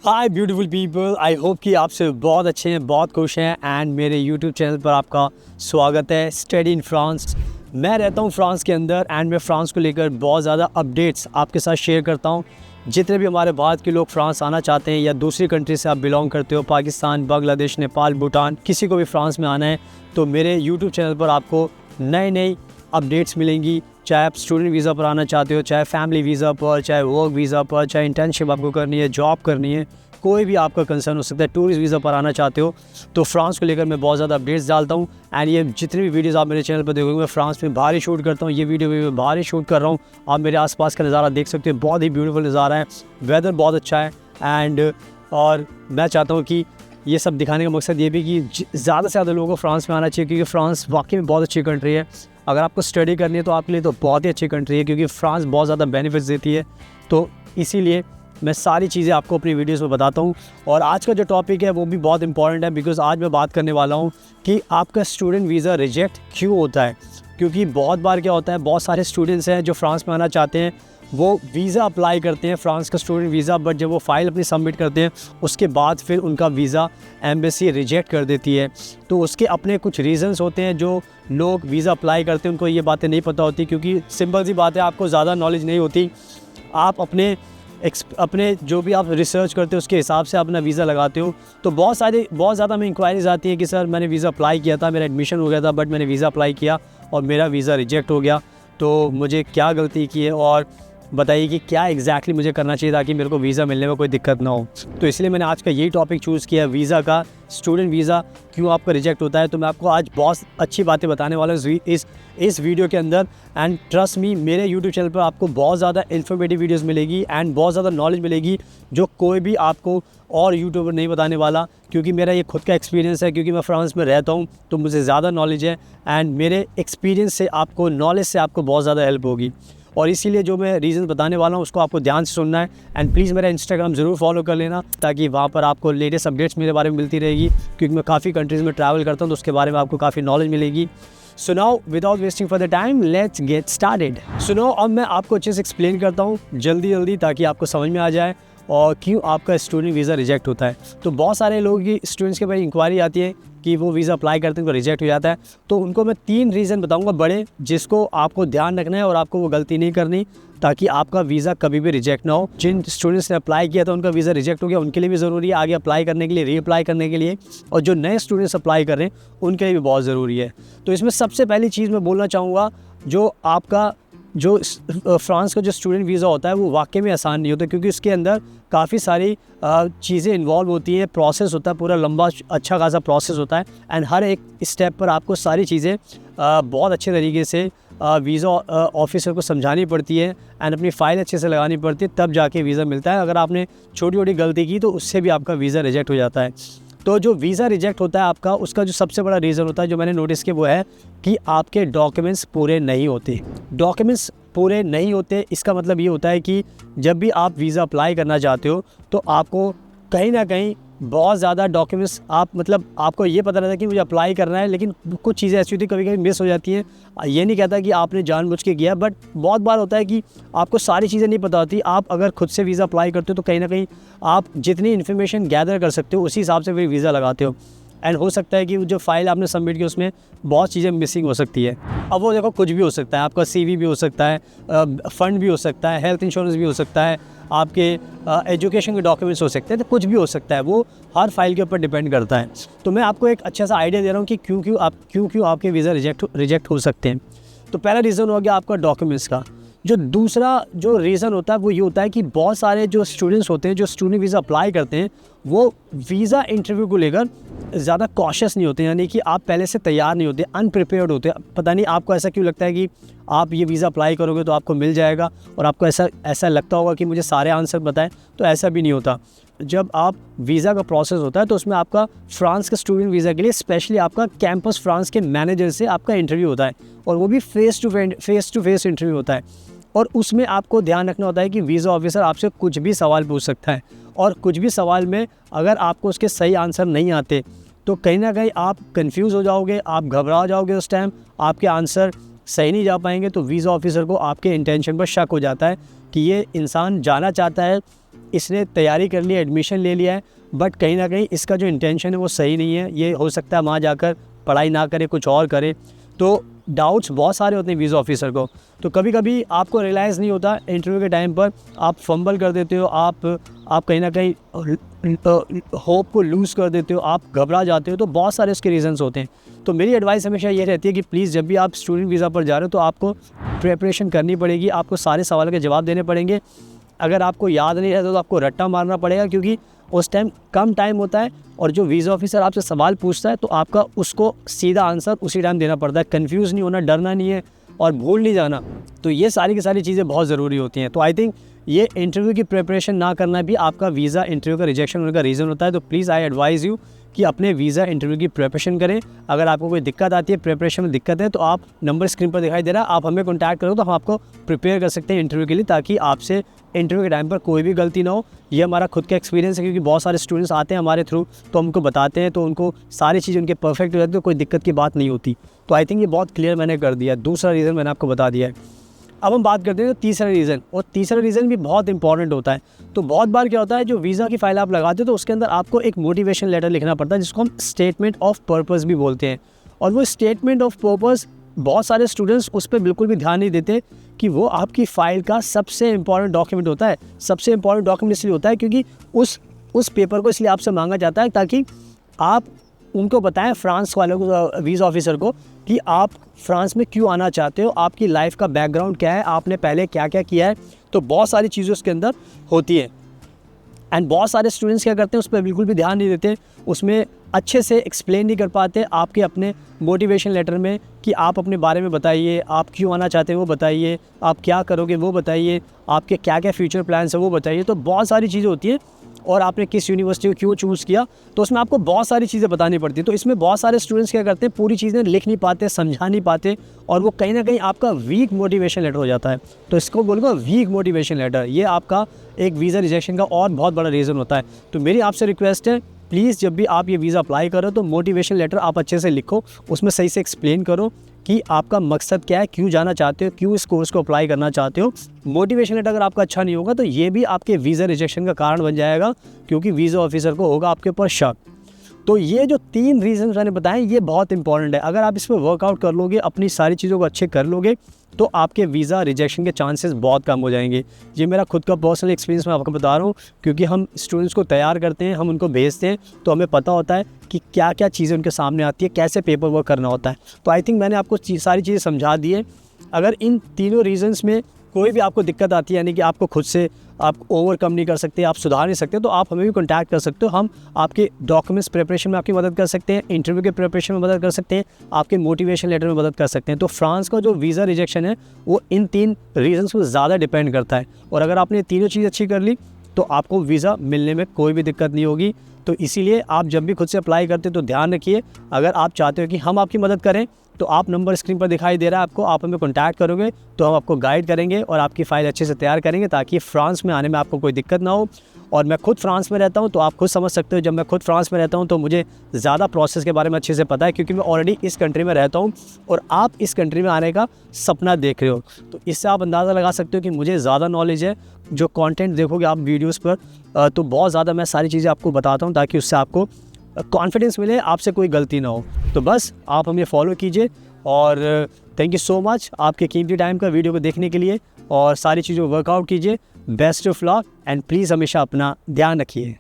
Hi beautiful people, I hope कि आप सब बहुत अच्छे हैं, बहुत खुश हैं एंड मेरे यूट्यूब चैनल पर आपका स्वागत है स्टडी इन फ्रांस। मैं रहता हूं फ्रांस के अंदर एंड मैं फ्रांस को लेकर बहुत ज़्यादा अपडेट्स आपके साथ शेयर करता हूं। जितने भी हमारे भारत के लोग फ्रांस आना चाहते हैं या दूसरी कंट्री से आप बिलोंग करते हो, पाकिस्तान, बांग्लादेश, नेपाल, भूटान, किसी को भी फ्रांस में आना है तो मेरे यूट्यूब चैनल पर आपको नई अपडेट्स मिलेंगी। चाहे आप स्टूडेंट वीज़ा पर आना चाहते हो, चाहे फैमिली वीज़ा पर, चाहे वर्क वीज़ा पर, चाहे इंटर्नशिप आपको करनी है, जॉब करनी है, कोई भी आपका कंसर्न हो सकता है, टूरिस्ट वीज़ा पर आना चाहते हो तो फ्रांस को लेकर मैं बहुत ज़्यादा अपडेट्स डालता हूँ। एंड ये जितनी भी वीडियोस आप मेरे चैनल पर देखोगे मैं फ्रांस में बाहर ही शूट करता हूँ। ये वीडियो भी मैं बाहर ही शूट कर रहा हूँ। आप मेरे आसपास का नज़ारा देख सकते हो, बहुत ही ब्यूटीफुल नज़ारा है, वेदर बहुत अच्छा है एंड और मैं चाहता हूँ कि ये सब दिखाने का मकसद ये भी कि ज़्यादा से ज़्यादा लोगों को फ्रांस में आना चाहिए, क्योंकि फ्रांस वाकई में बहुत अच्छी कंट्री है। अगर आपको स्टडी करनी है तो आपके लिए तो बहुत ही अच्छी कंट्री है, क्योंकि फ्रांस बहुत ज़्यादा बेनिफिट्स देती है। तो इसीलिए मैं सारी चीज़ें आपको अपनी वीडियोस में बताता हूँ। और आज का जो टॉपिक है वो भी बहुत इंपॉर्टेंट है, बिकॉज़ आज मैं बात करने वाला हूँ कि आपका स्टूडेंट वीज़ा रिजेक्ट क्यों होता है। क्योंकि बहुत बार क्या होता है, बहुत सारे स्टूडेंट्स हैं जो फ्रांस में आना चाहते हैं, वो वीज़ा अप्लाई करते हैं फ्रांस का स्टूडेंट वीज़ा, बट जब वो फ़ाइल अपनी सबमिट करते हैं उसके बाद फिर उनका वीज़ा एम्बेसी रिजेक्ट कर देती है। तो उसके अपने कुछ रीज़न्स होते हैं। जो लोग वीज़ा अप्लाई करते हैं उनको ये बातें नहीं पता होती, क्योंकि सिंपल सी बात है, आपको ज़्यादा नॉलेज नहीं होती। आप अपने जो भी आप रिसर्च करते हो उसके हिसाब से अपना वीज़ा लगाते हो। तो बहुत ज़्यादा हमें इंक्वायरीज़ आती है कि सर मैंने वीज़ा अप्लाई किया था, मेरा एडमिशन हो गया था, बट मैंने वीज़ा अप्लाई किया और मेरा वीज़ा रिजेक्ट हो गया, तो मुझे क्या गलती की है और बताइए कि क्या एग्जैक्टली मुझे करना चाहिए ताकि मेरे को वीज़ा मिलने में कोई दिक्कत ना हो। तो इसलिए मैंने आज का यही टॉपिक चूज़ किया, वीज़ा का, स्टूडेंट वीज़ा क्यों आपका रिजेक्ट होता है। तो मैं आपको आज बहुत अच्छी बातें बताने वाला हूँ इस वीडियो के अंदर। एंड ट्रस्ट मी, मेरे यूट्यूब चैनल पर आपको बहुत ज़्यादा इन्फॉर्मेटिव वीडियोज़ मिलेगी एंड बहुत ज़्यादा नॉलेज मिलेगी जो कोई भी आपको और यूट्यूबर नहीं बताने वाला, क्योंकि मेरा ये खुद का एक्सपीरियंस है। क्योंकि मैं फ्रांस में रहता हूँ तो मुझे ज़्यादा नॉलेज है एंड मेरे एक्सपीरियंस से आपको, नॉलेज से आपको बहुत ज़्यादा हेल्प होगी। और इसीलिए जो मैं रीज़न बताने वाला हूँ उसको आपको ध्यान से सुनना है। एंड प्लीज़ मेरा इंस्टाग्राम ज़रूर फॉलो कर लेना, ताकि वहाँ पर आपको लेटेस्ट अपडेट्स मेरे बारे में मिलती रहेगी, क्योंकि मैं काफ़ी कंट्रीज़ में ट्रैवल करता हूँ तो उसके बारे में आपको काफ़ी नॉलेज मिलेगी। So now without wasting for the time let's get started. So now अब मैं आपको अच्छे से एक्सप्लेन करता हूँ जल्दी ताकि आपको समझ में आ जाए और क्यों आपका स्टूडेंट वीज़ा रिजेक्ट होता है। तो बहुत सारे लोग की स्टूडेंट्स के पास इंक्वायरी आती है कि वो वीज़ा अप्लाई करते हैं तो रिजेक्ट हो जाता है। तो उनको मैं 3 रीज़न बताऊंगा बड़े, जिसको आपको ध्यान रखना है और आपको वो गलती नहीं करनी, ताकि आपका वीज़ा कभी भी रिजेक्ट ना हो। जिन स्टूडेंट्स ने अप्लाई किया था उनका वीज़ा रिजेक्ट हो गया, उनके लिए भी ज़रूरी है आगे अप्लाई करने के लिए, रीअप्लाई करने के लिए, और जो नए स्टूडेंट्स अप्लाई कर रहे हैं उनके लिए भी बहुत ज़रूरी है। तो इसमें सबसे पहली चीज़ मैं बोलना चाहूँगा, जो आपका जो फ्रांस का जो स्टूडेंट वीज़ा होता है वो वाकई में आसान नहीं होता, क्योंकि उसके अंदर काफ़ी सारी चीज़ें इन्वॉल्व होती हैं, प्रोसेस होता है, पूरा लंबा अच्छा खासा प्रोसेस होता है। एंड हर एक स्टेप पर आपको सारी चीज़ें बहुत अच्छे तरीके से वीज़ा ऑफिसर को समझानी पड़ती है एंड अपनी फ़ाइल अच्छे से लगानी पड़ती है, तब जाके वीज़ा मिलता है। अगर आपने छोटी गलती की तो उससे भी आपका वीज़ा रिजेक्ट हो जाता है। तो जो वीज़ा रिजेक्ट होता है आपका, उसका जो सबसे बड़ा रीज़न होता है जो मैंने नोटिस किया वो है कि आपके डॉक्यूमेंट्स पूरे नहीं होते। डॉक्यूमेंट्स पूरे नहीं होते, इसका मतलब ये होता है कि जब भी आप वीज़ा अप्लाई करना चाहते हो तो आपको कहीं ना कहीं बहुत ज़्यादा डॉक्यूमेंट्स आपको ये पता रहता है कि मुझे अप्लाई करना है, लेकिन कुछ चीज़ें ऐसी होती है कभी मिस हो जाती हैं। ये नहीं कहता कि आपने जानबूझ के किया, बट बहुत बार होता है कि आपको सारी चीज़ें नहीं पता होती। आप अगर खुद से वीज़ा अप्लाई करते हो तो कहीं ना कहीं आप जितनी इन्फॉर्मेशन गैदर कर सकते हो उसी हिसाब से फिर वीज़ा लगाते हो। एंड हो सकता है कि जो फाइल आपने सबमिट की उसमें बहुत चीज़ें मिसिंग हो सकती है। अब वो देखो, कुछ भी हो सकता है, आपका CV भी हो सकता है, फ़ंड भी हो सकता है, हेल्थ इंश्योरेंस भी हो सकता है, आपके एजुकेशन के डॉक्यूमेंट्स हो सकते हैं, तो कुछ भी हो सकता है, वो हर फाइल के ऊपर डिपेंड करता है। तो मैं आपको एक अच्छा सा आइडिया दे रहा हूँ कि क्यों आपके वीज़ा रिजेक्ट हो सकते हैं। तो पहला रीज़न हो गया आपका डॉक्यूमेंट्स का। जो दूसरा जो रीज़न होता है वो ये होता है कि बहुत सारे जो स्टूडेंट्स होते हैं जो स्टूडेंट वीज़ा अप्लाई करते हैं वो वीज़ा इंटरव्यू को लेकर ज़्यादा कॉशियस नहीं होते, यानी कि आप पहले से तैयार नहीं होते, अनप्रिपेयर्ड होते। पता नहीं आपको ऐसा क्यों लगता है कि आप ये वीज़ा अप्लाई करोगे तो आपको मिल जाएगा, और आपको ऐसा लगता होगा कि मुझे सारे आंसर बताएं, तो ऐसा भी नहीं होता। जब आप वीज़ा का प्रोसेस होता है तो उसमें आपका फ्रांस के स्टूडेंट वीज़ा के लिए स्पेशली आपका कैंपस फ्रांस के मैनेजर से आपका इंटरव्यू होता है, और वो भी फेस टू फेस इंटरव्यू होता है। और उसमें आपको ध्यान रखना होता है कि वीज़ा ऑफिसर आपसे कुछ भी सवाल पूछ सकता है, और कुछ भी सवाल में अगर आपको उसके सही आंसर नहीं आते तो कहीं ना कहीं आप कंफ्यूज हो जाओगे, आप घबरा जाओगे, उस टाइम आपके आंसर सही नहीं जा पाएंगे। तो वीज़ा ऑफिसर को आपके इंटेंशन पर शक हो जाता है कि ये इंसान जाना चाहता है, इसने तैयारी कर ली, एडमिशन ले लिया है, बट कहीं ना कहीं इसका जो इंटेंशन है वो सही नहीं है। ये हो सकता है वहाँ जाकर पढ़ाई ना करे, कुछ और करे। तो डाउट्स बहुत सारे होते हैं वीज़ा ऑफिसर को। तो कभी कभी आपको रियलाइज़ नहीं होता इंटरव्यू के टाइम पर, आप फंबल कर देते हो, आप कहीं ना कहीं होप को लूज़ कर देते हो, आप घबरा जाते हो। तो बहुत सारे इसके रीज़न्स होते हैं। तो मेरी एडवाइस हमेशा ये रहती है कि प्लीज़ जब भी आप स्टूडेंट वीज़ा पर जा रहे हो तो आपको प्रिपरेशन करनी पड़ेगी, आपको सारे सवालों के जवाब देने पड़ेंगे। अगर आपको याद नहीं रहता तो आपको रट्टा मारना पड़ेगा, क्योंकि उस टाइम कम टाइम होता है, और जो वीज़ा ऑफिसर आपसे सवाल पूछता है तो आपका उसको सीधा आंसर उसी टाइम देना पड़ता है। कन्फ्यूज़ नहीं होना, डरना नहीं है और भूल नहीं जाना। तो ये सारी की सारी चीज़ें बहुत ज़रूरी होती हैं। तो आई थिंक ये इंटरव्यू की प्रिपरेशन ना करना भी आपका वीज़ा इंटरव्यू का रिजेक्शन होने का रीज़न होता है। तो प्लीज़ आई एडवाइज़ यू कि अपने वीज़ा इंटरव्यू की प्रिपरेशन करें। अगर आपको कोई दिक्कत आती है, प्रिपरेशन में दिक्कत है, तो आप नंबर स्क्रीन पर दिखाई दे रहा है, आप हमें कॉन्टैक्ट करो तो हम आपको प्रिपेयर कर सकते हैं इंटरव्यू के लिए, ताकि आपसे इंटरव्यू के टाइम पर कोई भी गलती ना हो। ये हमारा खुद का एक्सपीरियंस है, क्योंकि बहुत सारे स्टूडेंट्स आते हैं हमारे थ्रू तो हमको बताते हैं, तो उनको सारी चीज़ें उनके परफेक्ट हो जाती है, तो कोई दिक्कत की बात नहीं होती। तो आई थिंक ये बहुत क्लियर मैंने कर दिया है। दूसरा रीज़न मैंने आपको बता दिया है। अब हम बात करते हैं तो तीसरा रीज़न, और तीसरा रीज़न भी बहुत इंपॉर्टेंट होता है। तो बहुत बार क्या होता है, जो वीज़ा की फ़ाइल आप लगाते हो तो उसके अंदर आपको एक मोटिवेशन लेटर लिखना पड़ता है, जिसको हम स्टेटमेंट ऑफ पर्पस भी बोलते हैं। और वो स्टेटमेंट ऑफ पर्पस बहुत सारे स्टूडेंट्स उस पर बिल्कुल भी ध्यान नहीं देते कि वो आपकी फ़ाइल का सबसे इंपॉर्टेंट डॉक्यूमेंट होता है। सबसे इंपॉर्टेंट डॉक्यूमेंट इसलिए होता है क्योंकि उस पेपर को इसलिए आपसे मांगा जाता है ताकि आप उनको बताएं, फ्रांस वालों को, वीज़ा ऑफिसर को, कि आप फ्रांस में क्यों आना चाहते हो, आपकी लाइफ का बैकग्राउंड क्या है, आपने पहले क्या क्या किया है। तो बहुत सारी चीज़ें उसके अंदर होती हैं। एंड बहुत सारे स्टूडेंट्स क्या करते हैं, उस पर बिल्कुल भी ध्यान नहीं देते, उसमें अच्छे से एक्सप्लेन नहीं कर पाते आपके अपने मोटिवेशन लेटर में कि आप अपने बारे में बताइए, आप क्यों आना चाहते हैं वो बताइए, आप क्या करोगे वो बताइए, आपके क्या क्या फ्यूचर प्लान्स है वो बताइए। तो बहुत सारी चीज़ें होती हैं, और आपने किस यूनिवर्सिटी को क्यों चूज़ किया, तो उसमें आपको बहुत सारी चीज़ें बतानी पड़ती है। तो इसमें बहुत सारे स्टूडेंट्स क्या करते हैं, पूरी चीज़ें लिख नहीं पाते, समझा नहीं पाते, और वो कहीं ना कहीं आपका वीक मोटिवेशन लेटर हो जाता है। तो इसको बोलूँगा वीक मोटिवेशन लेटर। ये आपका एक वीज़ा रिजेक्शन का और बहुत बड़ा रीज़न होता है। तो मेरी आपसे रिक्वेस्ट है, प्लीज़ जब भी आप ये वीज़ा अप्लाई करो तो मोटिवेशन लेटर आप अच्छे से लिखो, उसमें सही से एक्सप्लेन करो कि आपका मकसद क्या है, क्यों जाना चाहते हो, क्यों इस कोर्स को अप्लाई करना चाहते हो। मोटिवेशन लेटर अगर आपका अच्छा नहीं होगा तो ये भी आपके वीज़ा रिजेक्शन का कारण बन जाएगा, क्योंकि वीज़ा ऑफिसर को होगा आपके ऊपर शक। तो ये जो 3 रीज़न मैंने बताए ये बहुत इंपॉर्टेंट है। अगर आप इस पर वर्कआउट कर लोगे, अपनी सारी चीज़ों को अच्छे कर लोगे, तो आपके वीज़ा रिजेक्शन के चांसेस बहुत कम हो जाएंगे। ये मेरा खुद का पर्सनल एक्सपीरियंस मैं आपको बता रहा हूँ, क्योंकि हम स्टूडेंट्स को तैयार करते हैं, हम उनको भेजते हैं, तो हमें पता होता है कि क्या क्या चीज़ें उनके सामने आती है, कैसे पेपर वर्क करना होता है। तो आई थिंक मैंने आपको सारी चीज़ें समझा दी है। अगर इन तीनों रीज़न्स में कोई भी आपको दिक्कत आती है, यानी कि आपको खुद से आप ओवरकम नहीं कर सकते, आप सुधार नहीं सकते, तो आप हमें भी कॉन्टैक्ट कर सकते हो। हम आपके डॉक्यूमेंट्स प्रिपरेशन में आपकी मदद कर सकते हैं, इंटरव्यू के प्रिपरेशन में मदद कर सकते हैं, आपके मोटिवेशन लेटर में मदद कर सकते हैं। तो फ्रांस का जो वीज़ा रिजेक्शन है वो इन 3 रीज़न्स पर ज़्यादा डिपेंड करता है, और अगर आपने तीनों चीज़ अच्छी कर ली तो आपको वीज़ा मिलने में कोई भी दिक्कत नहीं होगी। तो इसीलिए आप जब भी खुद से अप्लाई करते हो तो ध्यान रखिए, अगर आप चाहते हो कि हम आपकी मदद करें तो आप नंबर स्क्रीन पर दिखाई दे रहा है आपको, आप हमें कॉन्टैक्ट करोगे तो हम आपको गाइड करेंगे और आपकी फ़ाइल अच्छे से तैयार करेंगे, ताकि फ्रांस में आने में आपको कोई दिक्कत ना हो। और मैं खुद फ्रांस में रहता हूं, तो आप खुद समझ सकते हो, जब मैं खुद फ्रांस में रहता हूं तो मुझे ज़्यादा प्रोसेस के बारे में अच्छे से पता है, क्योंकि मैं ऑलरेडी इस कंट्री में रहता हूं और आप इस कंट्री में आने का सपना देख रहे हो। तो इससे आप अंदाज़ा लगा सकते हो कि मुझे ज़्यादा नॉलेज है। जो कंटेंट देखोगे आप वीडियोज़ पर, तो बहुत ज़्यादा मैं सारी चीज़ें आपको बताता हूँ, ताकि उससे आपको कॉन्फिडेंस मिले, आपसे कोई गलती ना हो। तो बस आप हमें फॉलो कीजिए, और थैंक यू सो मच आपके कीमती टाइम का वीडियो को देखने के लिए, और सारी चीज़ों को वर्कआउट कीजिए। Best of luck, and please हमेशा अपना ध्यान रखिए।